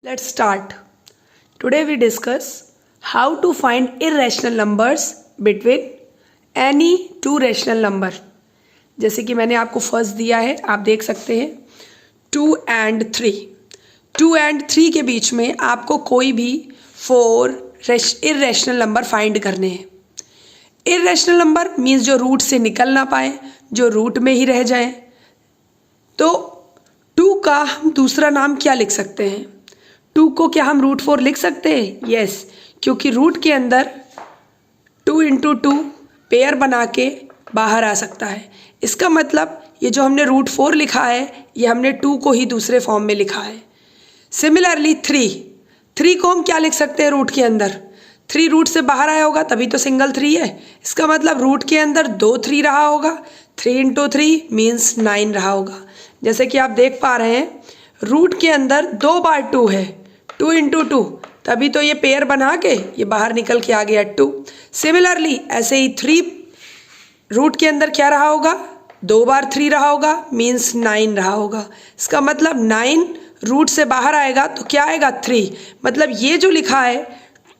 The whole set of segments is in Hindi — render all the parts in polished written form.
Let's start. Today we discuss how to find irrational numbers between any two rational number. जैसे कि मैंने आपको फर्स्ट दिया है, आप देख सकते हैं 2 and 3. 2 and 3 के बीच में आपको कोई भी 4 इर्रेशनल नंबर फाइंड करने हैं. इर्रेशनल नंबर मीन्स जो रूट से निकल ना पाए, जो रूट में ही रह जाए. तो 2 का हम दूसरा नाम क्या लिख सकते हैं? 2 को क्या हम रूट 4 लिख सकते हैं? यस, क्योंकि रूट के अंदर 2 into 2 पेयर बना के बाहर आ सकता है. इसका मतलब ये जो हमने रूट 4 लिखा है, ये हमने 2 को ही दूसरे फॉर्म में लिखा है. सिमिलरली 3 को हम क्या लिख सकते हैं रूट के अंदर? 3 रूट से बाहर आया होगा तभी तो सिंगल 3 है. इसका मतलब रूट के अंदर 2 3 रहा होगा. 3 into 3 मीन्स 9 रहा होगा. जैसे कि आप देख पा रहे हैं रूट के अंदर 2 बार 2 है, 2 into 2, तभी तो ये पेयर बना के ये बाहर निकल के आ गया 2. सिमिलरली ऐसे ही 3 रूट के अंदर क्या रहा होगा? 2 बार 3 रहा होगा, मीन्स 9 रहा होगा. इसका मतलब 9 रूट से बाहर आएगा तो क्या आएगा? 3. मतलब ये जो लिखा है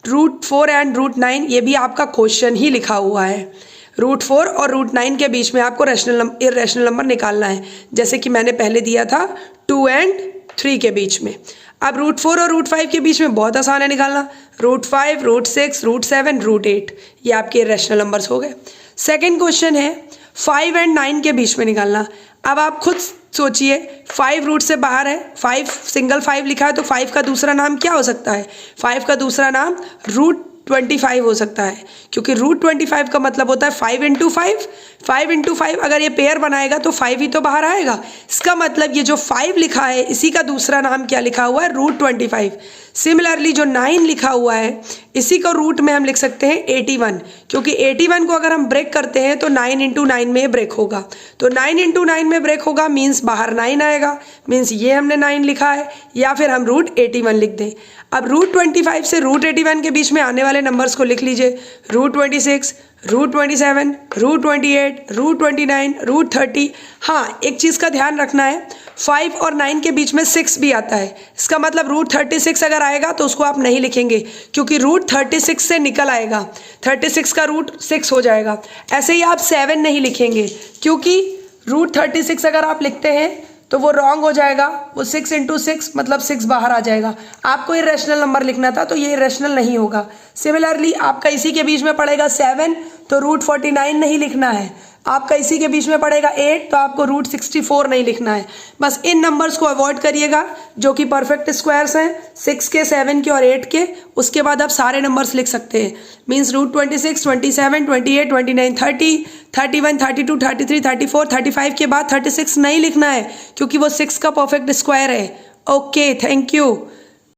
रूट 4 एंड रूट 9, ये भी आपका क्वेश्चन ही लिखा हुआ है. रूट 4 और रूट 9 के बीच में आपको इर्रेशनल नंबर निकालना है, जैसे कि मैंने पहले दिया था 2 and 3 के बीच में. अब रूट 4 और रूट 5 के बीच में बहुत आसान है निकालना. रूट 5, रूट 6, रूट 7, रूट 8, ये आपके इर्रेशनल नंबर्स हो गए. सेकेंड क्वेश्चन है 5 and 9 के बीच में निकालना. अब आप खुद सोचिए, 5 रूट से बाहर है, 5 सिंगल 5 लिखा है, तो 5 का दूसरा नाम क्या हो सकता है? 5 का दूसरा नाम रूट 25 हो सकता है, क्योंकि रूट 25 का मतलब होता है 5 into 5. 5 into 5 अगर ये पेयर बनाएगा तो 5 ही तो बाहर आएगा. इसका मतलब ये जो 5 लिखा है इसी का दूसरा नाम क्या लिखा हुआ है? रूट 25. सिमिलरली जो 9 लिखा हुआ है इसी को रूट में हम लिख सकते हैं 81, क्योंकि 81 को अगर हम ब्रेक करते हैं तो 9 into 9 में ब्रेक होगा. तो 9 into 9 में ब्रेक होगा मीन्स बाहर 9 आएगा, मीन्स ये हमने 9 लिखा है, या फिर हम रूट 81 लिख दें. अब रूट 25 से रूट 81 के बीच में आने वाले नंबर्स को लिख लीजिए. Root 26, root 27, root 28, root 29, root 30. हाँ, एक चीज़ का ध्यान रखना है, 5 और 9 के बीच में 6 भी आता है. इसका मतलब रूट 36 अगर आएगा तो उसको आप नहीं लिखेंगे, क्योंकि रूट 36 से निकल आएगा, 36 का रूट 6 हो जाएगा. ऐसे ही आप 7 नहीं लिखेंगे, क्योंकि रूट 36 अगर आप लिखते हैं तो वो रॉन्ग हो जाएगा. वो 6 into 6 मतलब 6 बाहर आ जाएगा. आपको इर्रेशनल नंबर लिखना था तो ये इर्रेशनल नहीं होगा. सिमिलरली आपका इसी के बीच में पड़ेगा 7, तो रूट 49 नहीं लिखना है. आपका इसी के बीच में पड़ेगा 8, तो आपको रूट 64 नहीं लिखना है. बस इन नंबर्स को अवॉइड करिएगा जो कि परफेक्ट स्क्वायर्स हैं, 6 के, 7 के और 8 के. उसके बाद आप सारे नंबर्स लिख सकते हैं. मीन्स रूट 26, 27, 28, 29, 30, 31, 32, 33, 34, 35 के बाद 36 नहीं लिखना है, क्योंकि वो 6 का परफेक्ट स्क्वायर है. Okay, thank you.